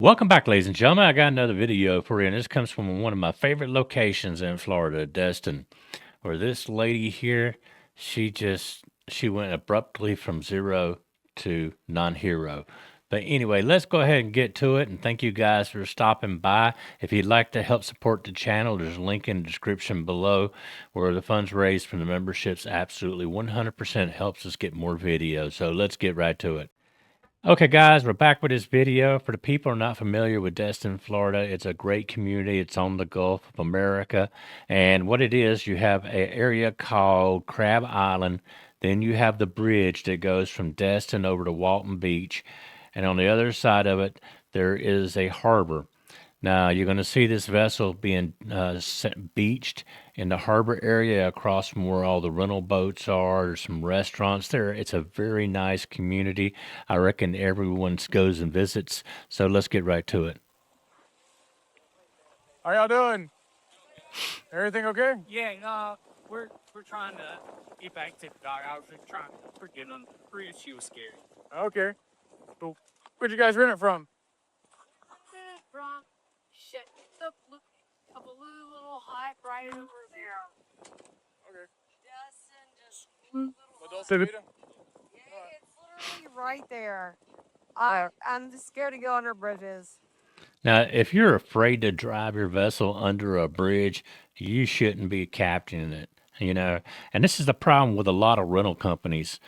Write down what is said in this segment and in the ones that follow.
Welcome back, ladies and gentlemen. I got another video for you, and this comes from one of my favorite locations in Florida, Destin, where this lady here, she went abruptly from zero to non-hero. But anyway, let's go ahead and get to it, and thank you guys for stopping by. If you'd like to help support the channel, there's a link in the description below where the funds raised from the memberships absolutely 100% helps us get more videos. So let's get right to it. Okay, guys, we're back with this video. For the people who are not familiar with Destin, Florida, it's a great community. It's on the Gulf of America. And what it is, you have an area called Crab Island. Then you have the bridge that goes from Destin over to Walton Beach. And on the other side of it, there is a harbor. Now, you're going to see this vessel being beached in the harbor area across from where all the rental boats are. There's some restaurants there. It's a very nice community. I reckon everyone goes and visits. So let's get right to it. How y'all doing? Everything okay? Yeah, we're trying to get back to the dog. I was just trying to forget on the bridge. She was scared. Okay. So, where'd you guys rent it from? From shit, the blue little hut right over there. Okay. Destin just blue little So, hut. Yeah, it's literally right there. I'm just scared to go under bridges. Now, if you're afraid to drive your vessel under a bridge, you shouldn't be captaining it, you know. And this is the problem with a lot of rental companies.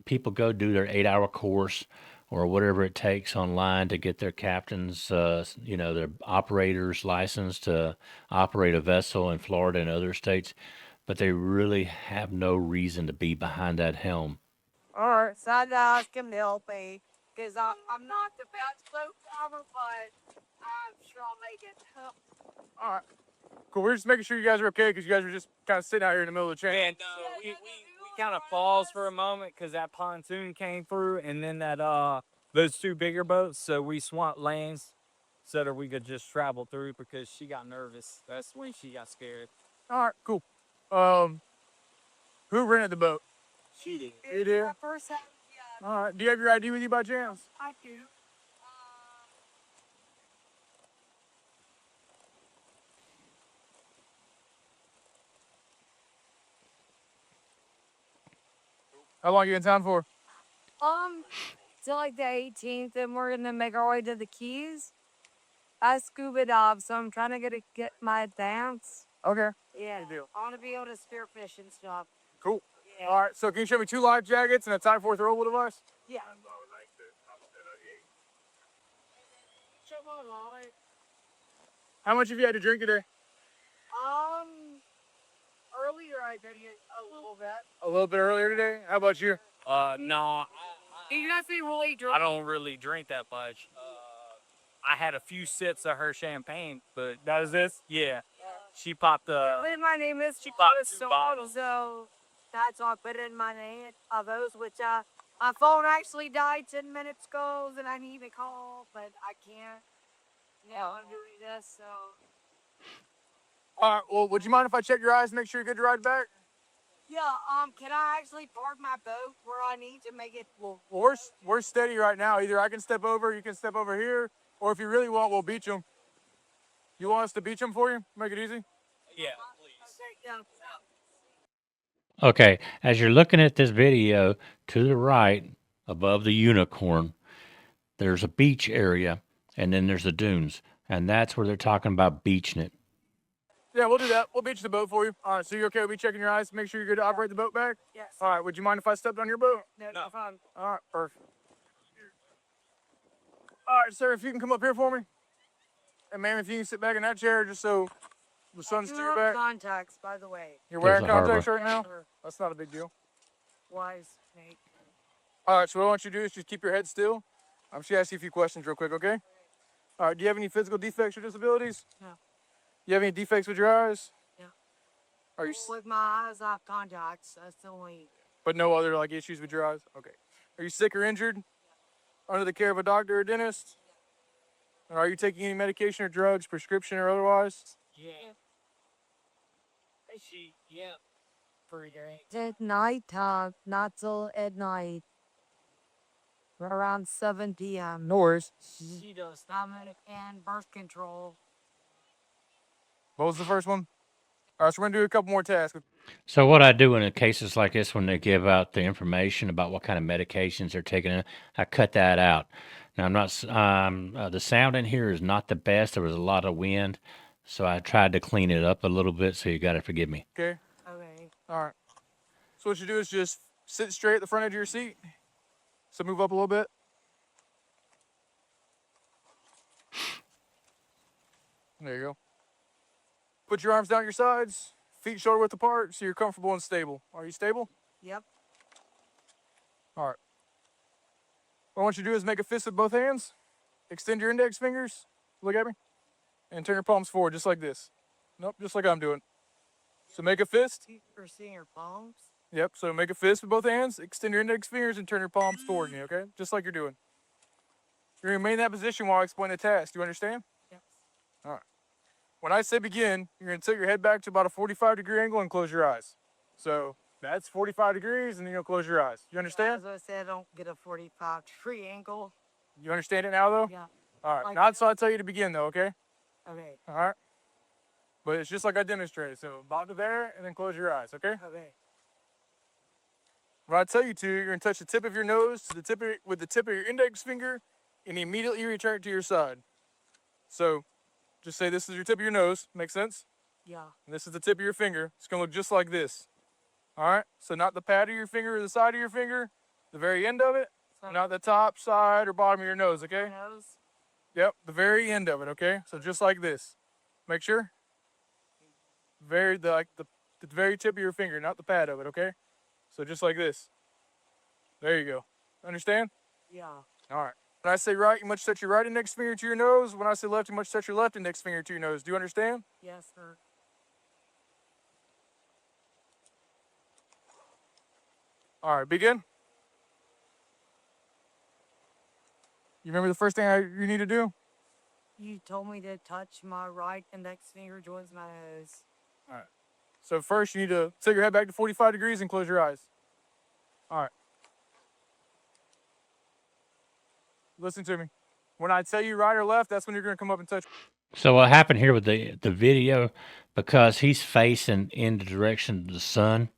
People go do their 8-hour course or whatever it takes online to get their captain's, their operator's license to operate a vessel in Florida and other states, but they really have no reason to be behind that helm. Alright, so I had to ask him to help me. Because I'm not the best boat driver, but I'm sure I'll make it. All right. Cool. We're just making sure you guys are okay because you guys were just kind of sitting out here in the middle of the channel. And we kind of paused for a moment because that pontoon came through, and then that those two bigger boats. So we swapped lanes so that we could just travel through because she got nervous. That's when she got scared. All right. Cool. Who rented the boat? She did. You did? My first time, yeah, All right. Do you have your ID with you by chance? I do. How long you in town for? Till like the 18th, and we're gonna make our way to the Keys. I scuba dive, so I'm trying to get my advance. Okay. Yeah, Good deal. I want to be able to spearfish and stuff. Cool. Yeah. All right. So can you show me 2 life jackets and a Type 4 throwable device? Yeah. Show my wallet. How much have you had to drink today? Earlier I did it a little bit. A little bit earlier today. How about you? No, You guys be really drunk. I don't really drink that much. I had a few sips of her champagne, but That is this? yeah, she popped My name is She Chicago bought 2 Soul, bottles. so that's all I put in my name of those, which my phone actually died 10 minutes ago, and I need to call, but I can't. Yeah, I'm doing this, so. All right. Well, would you mind if I check your eyes and make sure you're good to ride back? Yeah, can I actually park my boat where I need to make it? Well, we're steady right now. Either I can step over, you can step over here, or if you really want, we'll beach them. You want us to beach them for you? Make it easy? Yeah, please. Okay, yeah. Okay, as you're looking at this video, to the right, above the unicorn, there's a beach area, and then there's the dunes, and that's where they're talking about beaching it. Yeah, we'll do that. We'll beach the boat for you. All right, so you're okay with me checking your eyes? Make sure you're good to operate the boat back? Yes. All right, would you mind if I stepped on your boat? No problem. All right, perfect. All right, sir, if you can come up here for me. And ma'am, if you can sit back in that chair just so the sun's to your back. Contacts, by the way. You're There's wearing the harbor. contacts right now? Sure. That's not a big deal. Wise snake. All right, so what I want you to do is just keep your head still. I'm just gonna ask you a few questions real quick, okay? All right, do you have any physical defects or disabilities? No. You have any defects with your eyes? No. Are you, With my eyes off contacts, that's the only. but no other like issues with your eyes? Okay. Are you sick or injured? Under the care of a doctor or dentist? And are you taking any medication or drugs, prescription or otherwise? Yeah. Yeah. For your At night time, not till at night. around 7 p.m. No worries. She does. Stomach and birth control. What was the first one? All right, so we're gonna do a couple more tasks. So what I do in cases like this, when they give out the information about what kind of medications they're taking, I cut that out. Now I'm not. The sound in here is not the best. There was a lot of wind, so I tried to clean it up a little bit. So you got to forgive me. Okay. Okay. All right. So what you do is just sit straight at the front edge of your seat. So move up a little bit. There you go. Put your arms down your sides, feet shoulder width apart, so you're comfortable and stable. Are you stable? Yep. All right. What I want you to do is make a fist with both hands. Extend your index fingers. Look at me. And turn your palms forward just like this. Nope, just like I'm doing. So make a fist. For seeing your palms. Yep, so make a fist with both hands. Extend your index fingers and turn your palms toward me, okay? Just like you're doing. You're gonna remain in that position while I explain the task. Do you understand? Yes. All right. When I say begin, you're gonna tilt your head back to about a 45-degree angle and close your eyes. So that's 45 degrees, and then you'll close your eyes. You understand? As I said, I don't get a 45-degree angle. You understand it now, though? Yeah. All right. Like Not so I tell you to begin, though, okay? Okay. All right. But it's just like I demonstrated. So about to there, and then close your eyes, okay? Okay. When I tell you to, you're gonna touch the tip of your nose to the tip of with the tip of your index finger, and immediately return it to your side. So just say this is your tip of your nose. Make sense? Yeah. And this is the tip of your finger. It's gonna look just like this. All right. So not the pad of your finger or the side of your finger, the very end of it, So not the top, side, or bottom of your nose. Okay. nose. Yep. The very end of it. Okay. So just like this. Make sure. The very tip of your finger, not the pad of it. Okay. So just like this. There you go. Understand? Yeah. All right. When I say right, you must touch your right index finger to your nose. When I say left, you must touch your left index finger to your nose. Do you understand? Yes, sir. All right, begin. You remember the first thing you need to do? You told me to touch my right index finger towards my nose. All right. So first, you need to tilt your head back to 45 degrees and close your eyes. All right. Listen to me. When I tell you right or left, that's when you're going to come up and touch. So what happened here with the video, because he's facing in the direction of the sun,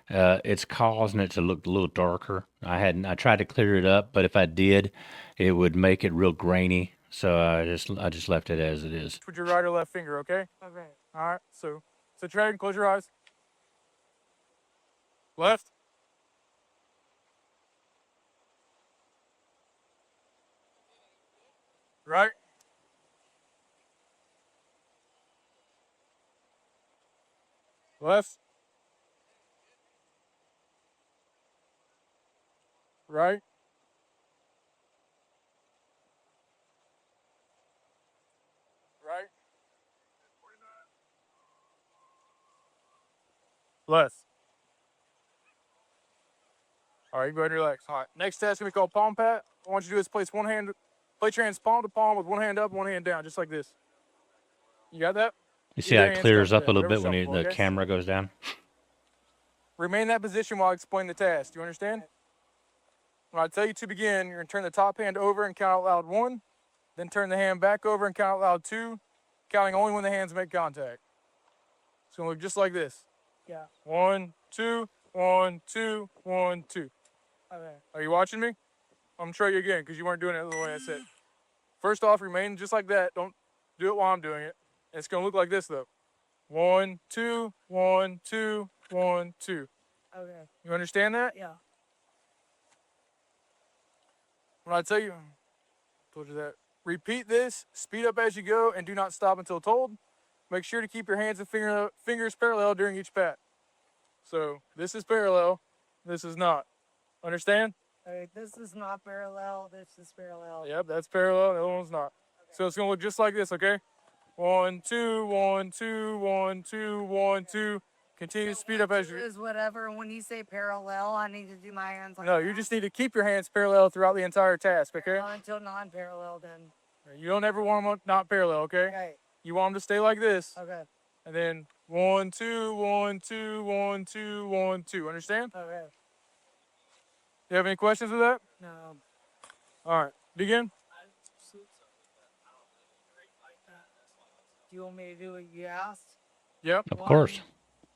it's causing it to look a little darker. I tried to clear it up, but if I did, it would make it real grainy. So I just left it as it is. With your right or left finger, okay? Okay. All right. So trade and close your eyes. Left. Right. Left. Right. Right. Left. All right, you go ahead and relax. All right, next test is gonna be called palm pat. What I want you to do is place your hands palm to palm with one hand up, one hand down, just like this. You got that? You see Either how it hand's clears down up to a little whatever's bit when shuffle, the okay? camera goes down? Remain in that position while I explain the task. Do you understand? When I tell you to begin, you're gonna turn the top hand over and count out loud 1, then turn the hand back over and count out loud 2, counting only when the hands make contact. It's gonna look just like this. Yeah. 1, 2, 1, 2, 1, 2. Okay. Are you watching me? I'm gonna show you again because you weren't doing it the way I said. First off, remain just like that. Don't do it while I'm doing it. And it's gonna look like this though. 1, 2, 1, 2, 1, 2. Okay. You understand that? Yeah. When I tell you, told you that. Repeat this, speed up as you go, and do not stop until told. Make sure to keep your hands and fingers parallel during each pat. So this is parallel, this is not. Understand? Okay. This is not parallel. This is parallel. Yep, that's parallel, the other one's not. Okay. So it's gonna look just like this, okay? 1, 2, 1, 2, 1, 2, 1, 2. Continue to speed up as you. Is whatever. When you say parallel, I need to do my hands like No, that. you just need to keep your hands parallel throughout the entire task, okay? Not until non-parallel, then. You don't ever want them not parallel, okay? Okay. You want them to stay like this, Okay. and then 1, 2, 1, 2, 1, 2, 1, 2. Understand? Okay. You have any questions with that? No. All right, begin. Do you want me to do it? You asked. Yep. Of course.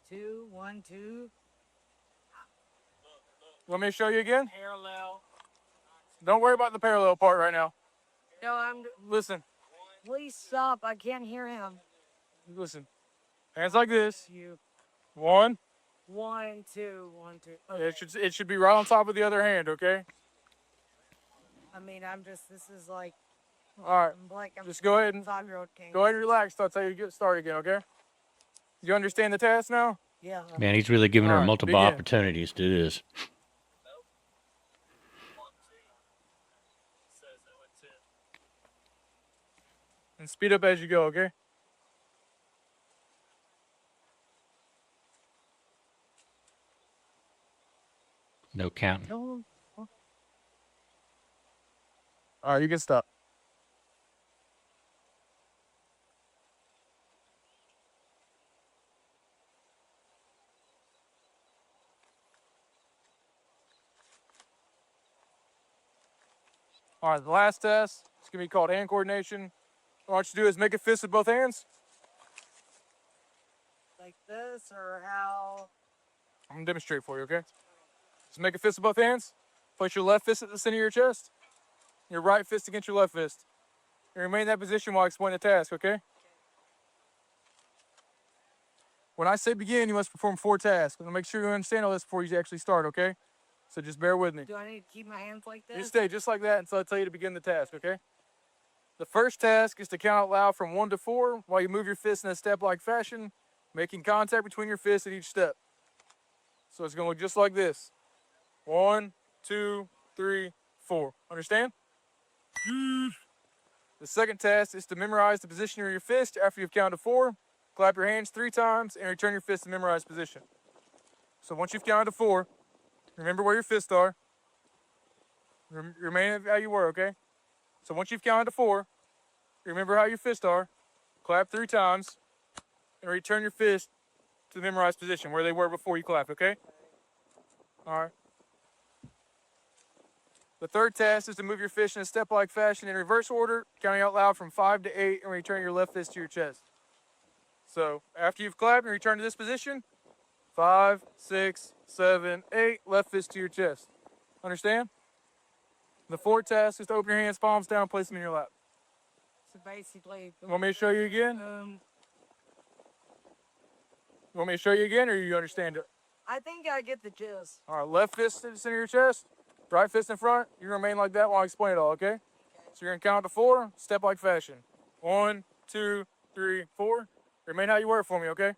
2, 1, 2. Want me to show you again? Parallel. Don't worry about the parallel part right now. No, I'm. Listen, Please stop. I can't hear him. listen. Hands like this. You. 1. 1, 2, 1, 2. It should be right on top of the other hand, okay? I mean, I'm just. This is like. All right. I'm like. I'm Just go ahead and 5-year-old king. go ahead and relax till I tell you to get started again, okay? You understand the task now? Yeah. Man, he's really giving her All right, multiple begin. opportunities to do this. And speed up as you go, okay? No counting. No. All right, you can stop. All right, the last test, it's gonna be called hand coordination. What I want you to do is make a fist with both hands. Like this, or how? I'm gonna demonstrate for you, okay? Just make a fist with both hands. Place your left fist at the center of your chest. Your right fist against your left fist. And remain in that position while I explain the task, okay? When I say begin, you must perform 4 tasks. I'm gonna make sure you understand all this before you actually start, okay? So just bear with me. Do I need to keep my hands like You this? stay just like that until I tell you to begin the task, okay? The first task is to count out loud from 1 to 4 while you move your fist in a step-like fashion, making contact between your fists at each step. So it's gonna look just like this. 1, 2, 3, 4. Understand? The second task is to memorize the position of your fist after you've counted 4. Clap your hands 3 times and return your fist to memorized position. So once you've counted 4, remember where your fists are. Remain how you were, okay? So once you've counted 4, remember how your fists are. Clap 3 times and return your fist to the memorized position where they were before you clapped, okay? All right. The third task is to move your fist in a step-like fashion in reverse order, counting out loud from 5 to 8 and return your left fist to your chest. So after you've clapped and return to this position, 5, 6, 7, 8, left fist to your chest. Understand? The fourth task is to open your hands, palms down, place them in your lap. So basically. Want me to show you again? Want me to show you again, or you understand it? I think I get the gist. All right, left fist to the center of your chest, right fist in front. You remain like that while I explain it all, okay? So you're gonna count to 4, step-like fashion. 1, 2, 3, 4. Remain how you were for me, okay?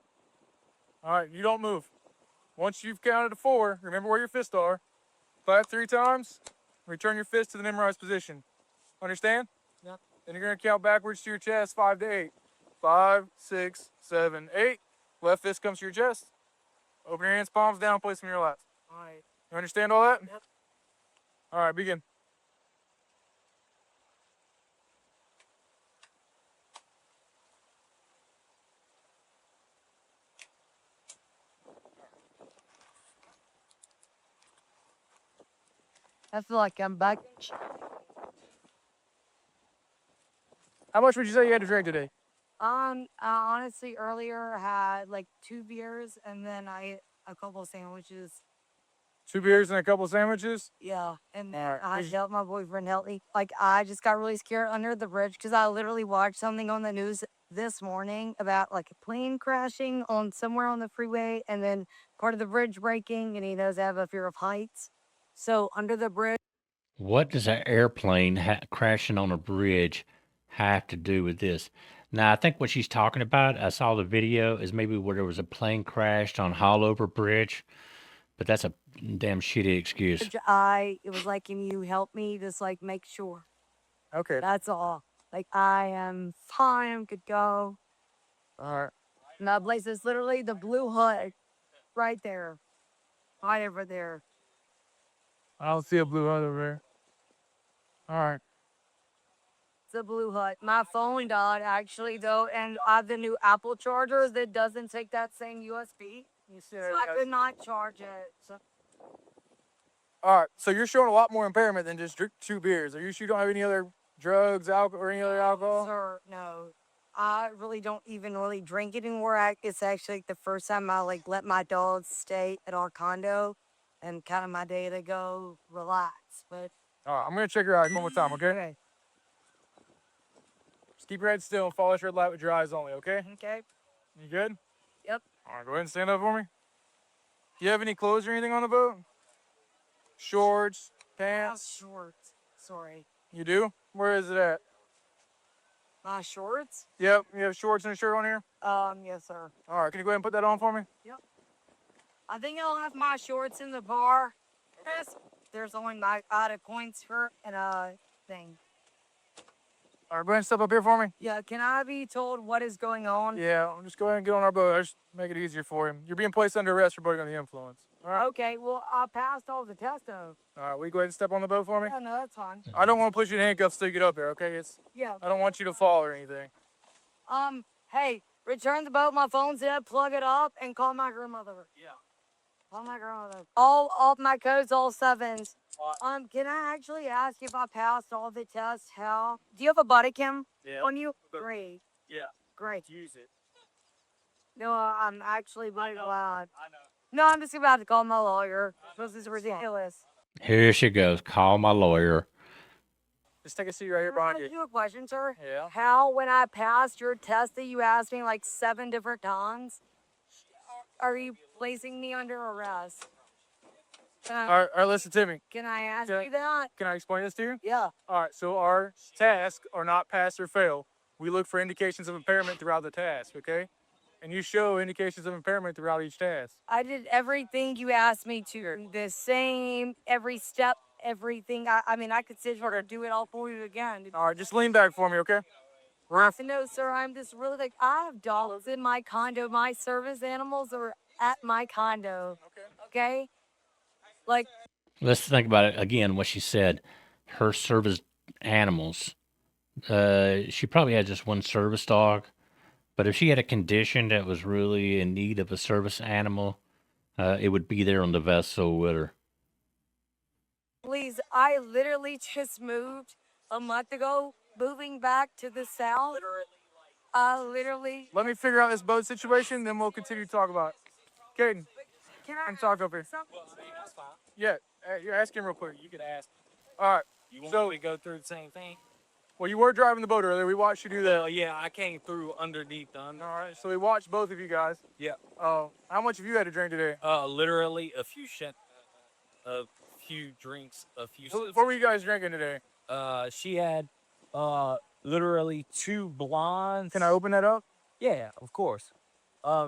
All right, you don't move. Once you've counted to 4, remember where your fists are. Clap 3 times. Return your fist to the memorized position. Understand? Yep. Then you're gonna count backwards to your chest, 5 to 8. 5, 6, 7, 8. Left fist comes to your chest. Open your hands, palms down, place them in your lap. All right. You understand all that? Yep. All right, begin. I feel like I'm back. How much would you say you had to drink today? I honestly earlier had like 2 beers and then I ate a couple of sandwiches. 2 beers and a couple sandwiches? Yeah, and All right. I helped my boyfriend help me. Like I just got really scared under the bridge because I literally watched something on the news this morning about like a plane crashing on somewhere on the freeway and then part of the bridge breaking, and he does have a fear of heights. So under the bridge. What does an airplane crashing on a bridge have to do with this? Now, I think what she's talking about, I saw the video, is maybe where there was a plane crashed on Hollover Bridge, but that's a damn shitty excuse. It was like, can you help me just like make sure? Okay. That's all. Like I am fine, I'm good to go. All right. And that place is literally the blue hut right there. Right over there. I don't see a blue hut over there. All right. It's a blue hut. My phone died actually though, and I have the new Apple chargers that doesn't take that same USB. You said So I could not charge it. So All right. So you're showing a lot more impairment than just drink 2 beers. Are you sure you don't have any other drugs, alcohol, or any other alcohol? Sir, no. I really don't even really drink anymore. It's actually like the first time I like let my dogs stay at our condo and kind of my day to go relax. But All right. I'm gonna check your eyes one more time. Okay. okay. Just keep your head still and follow this red light with your eyes only. Okay. Okay. You good? Yep. All right. Go ahead and stand up for me. Do you have any clothes or anything on the boat? Shorts, pants? Shorts. Sorry. You do? Where is it at? My shorts? Yep. You have shorts and a shirt on here. Yes, sir. All right. Can you go ahead and put that on for me? I think I'll have my shorts in the bar. There's only my out of coin skirt and a thing. All right. Go ahead and step up here for me. Yeah, can I be told what is going on? Yeah. Just go ahead and get on our boat. I just make it easier for you. You're being placed under arrest for boating under the influence. All right. Okay, well, I passed all the tests though. All right. Will you go ahead and step on the boat for me? Yeah, no, that's fine. I don't want to put you in handcuffs till you get up there. Okay. Yeah. I don't want you to fall or anything. Hey, return the boat, my phone's dead, plug it up, and call my grandmother. Yeah. Call my grandmother. All my codes, all 7s. Alright. Can I actually ask if I passed all the tests? How? Do you have a body cam Yeah. on you? Great. Yeah. Great. Use it. No, I'm actually very glad. I know. No, I'm just about to call my lawyer. This is ridiculous. Here she goes. Call my lawyer. Just take a seat right here Can I behind ask you. you a question, sir? Yeah. How, when I passed your test that you asked me like 7 different times, are you placing me under arrest? All right. Listen to me. Can I ask Yeah. you that? Can I explain this to you? Yeah. All right. So our tasks are not pass or fail. We look for indications of impairment throughout the task. Okay. And you show indications of impairment throughout each task. I did everything you asked me to. The same, every step, everything. I mean, I could sit here and do it all for you again. All right. Just lean back for me. Okay. No, sir, I'm just really like, I have dogs in my condo. My service animals are at my condo. Okay? Like, Let's think about it again. What she said, her service animals. She probably had just one service dog, but if she had a condition that was really in need of a service animal, it would be there on the vessel with her. please, I literally just moved a month ago, moving back to the south. Literally. Let me figure out this boat situation, then we'll continue to talk about it. Caden, Can I come talk over here. That's fine. Yeah. You're asking real quick. You could ask. All right. You want So- me to go through the same thing? Well, you were driving the boat earlier. We watched you do that. Well, yeah, I came through underneath the All right. So we watched both of you guys. Yeah. How much have you had to drink today? Literally a few a few drinks, a few. What were you guys drinking today? She had literally 2 blondes. Can I open that up? Yeah, of course.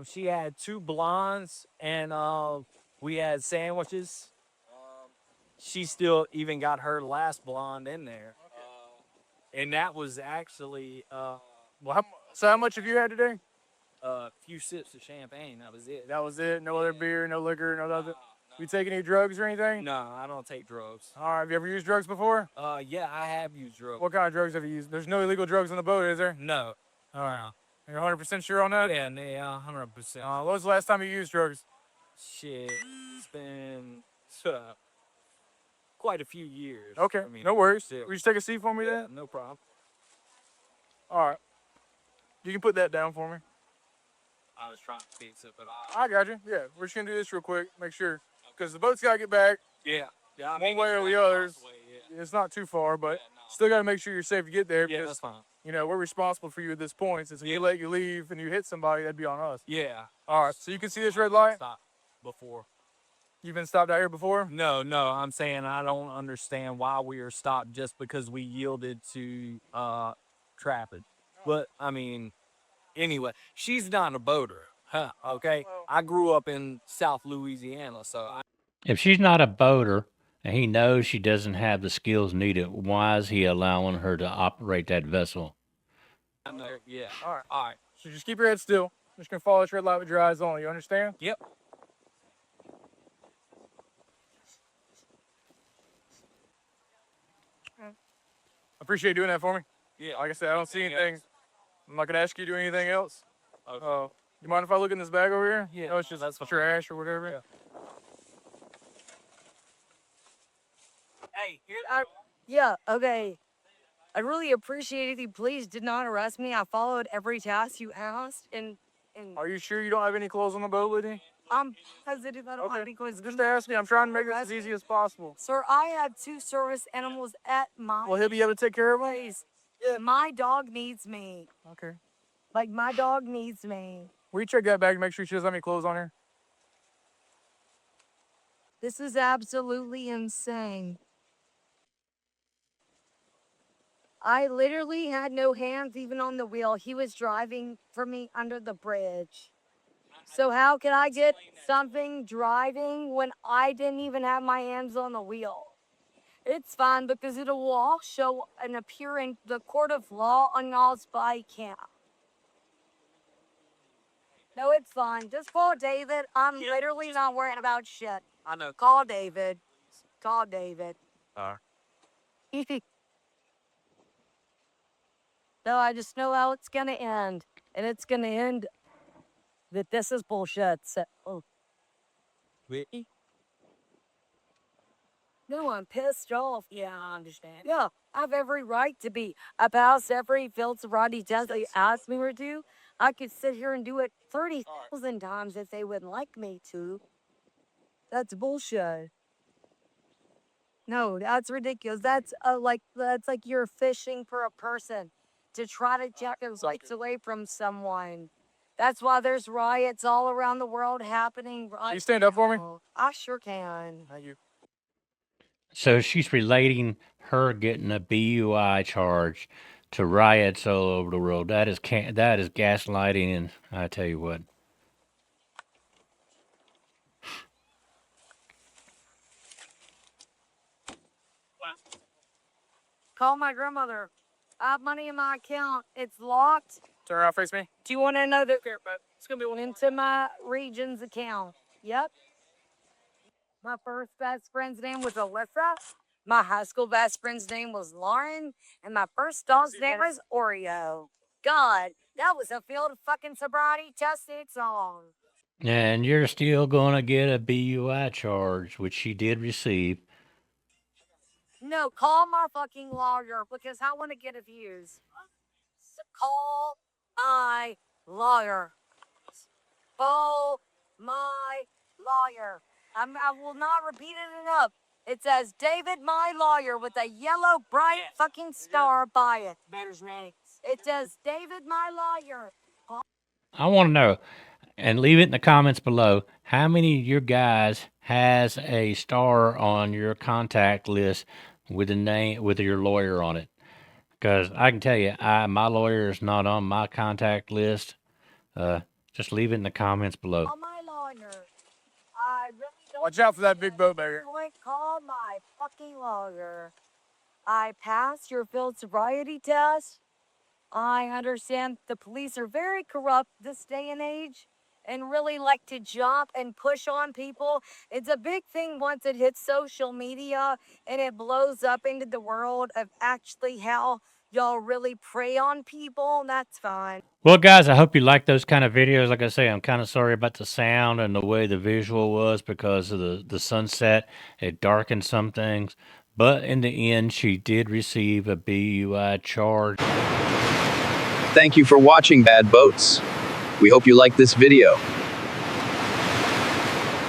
She had 2 blondes and we had sandwiches. She still even got her last blonde in there. And that was actually Well, how much have you had today? a few sips of champagne. That was it. That was it. No other beer, no liquor, no other. You take any drugs or anything? No, I don't take drugs. All right. Have you ever used drugs before? Yeah, I have used drugs. What kind of drugs have you used? There's no illegal drugs on the boat, is there? No. All right. You're 100% sure on that? Yeah, 100%. When was the last time you used drugs? Shit, it's been quite a few years. Okay. I mean, No worries. still. Will you take a seat for me Yeah, then? no problem. All right. You can put that down for me. I was trying to fix it, but I got you. Yeah. We're just going to do this real quick. Make sure. Because the boat's got to get back. yeah. I One way or the other. It's not too far, but still got to make sure you're safe to get there. Yeah, Because, that's fine. you know, we're responsible for you at this point. Since if we let you leave and you hit somebody, that'd be on us. Yeah. All right. So you can see this red light? Stop before. You've been stopped out here before? No, I'm saying I don't understand why we are stopped just because we yielded to traffic. But I mean, anyway, she's not a boater, huh? Okay, I grew up in South Louisiana, so If she's not a boater and he knows she doesn't have the skills needed, why is he allowing her to operate that vessel? I know. Yeah. All right. All right. So just keep your head still. I'm just going to follow this red light with your eyes on. You understand? Yep. I appreciate you doing that for me. Yeah. Like I said, I don't see anything. I'm not going to ask you to do anything else. Okay. You mind if I look in this bag over here? Yeah, No, it's just that's fine. trash or whatever. Hey, here. Yeah, okay. I really appreciate if you please did not arrest me. I followed every task you asked, and Are you sure you don't have any clothes on the boat, lady? I'm positive I don't have any clothes. Just ask me. I'm trying to make this as easy as possible. Sir, I have 2 service animals at my Well, he'll be able to take care of them. place. My dog needs me. Okay. Like, my dog needs me. Will you check that bag to make sure she doesn't have any clothes on her? This is absolutely insane. I literally had no hands even on the wheel. He was driving for me under the bridge. So how can I get something driving when I didn't even have my hands on the wheel? It's fine because it will all show and appear in the court of law on y'all's body cam. No, it's fine. Just call David. I'm literally not worrying about shit. I know. Call David. Call David. Alright. No, I just know how it's gonna end. And it's gonna end that this is bullshit. So, no, I'm pissed off. Yeah, I understand. Yeah, I have every right to be. I pass every field sobriety test they asked me to do. I could sit here and do it 30,000 times if they would like me to. That's bullshit. No, that's ridiculous. That's like you're fishing for a person to try to take their rights away from someone. That's why there's riots all around the world happening. Can you stand up for me? I sure can. Thank you. So she's relating her getting a BUI charge to riots all over the world. That is gaslighting, and I tell you what. Call my grandmother. I have money in my account. It's locked. Turn around, face me. Do you want to know that it's gonna be into my region's account? Yep. My first best friend's name was Alyssa. My high school best friend's name was Lauren, and my first dog's name was Oreo. God, that was a field fucking sobriety test its own. And you're still going to get a BUI charge, which she did receive. No, call my fucking lawyer because I want to get a views. So call my lawyer. Call my lawyer. I will not repeat it enough. It says David, my lawyer, with a yellow bright fucking star by it. It says David, my lawyer. I want to know, and leave it in the comments below, how many of your guys has a star on your contact list with a name with your lawyer on it? Because I can tell you, my lawyer is not on my contact list. Just leave it in the comments below. Call my lawyer. I really don't. Watch out for that big boat back here. Call my fucking lawyer. I passed your field sobriety test. I understand the police are very corrupt this day and age and really like to jump and push on people. It's a big thing once it hits social media and it blows up into the world of actually how y'all really prey on people. That's fine. Well, guys, I hope you like those kind of videos. Like I say, I'm kind of sorry about the sound and the way the visual was because of the sunset. It darkened some things. But in the end, she did receive a BUI charge. Thank you for watching Bad Boats. We hope you liked this video.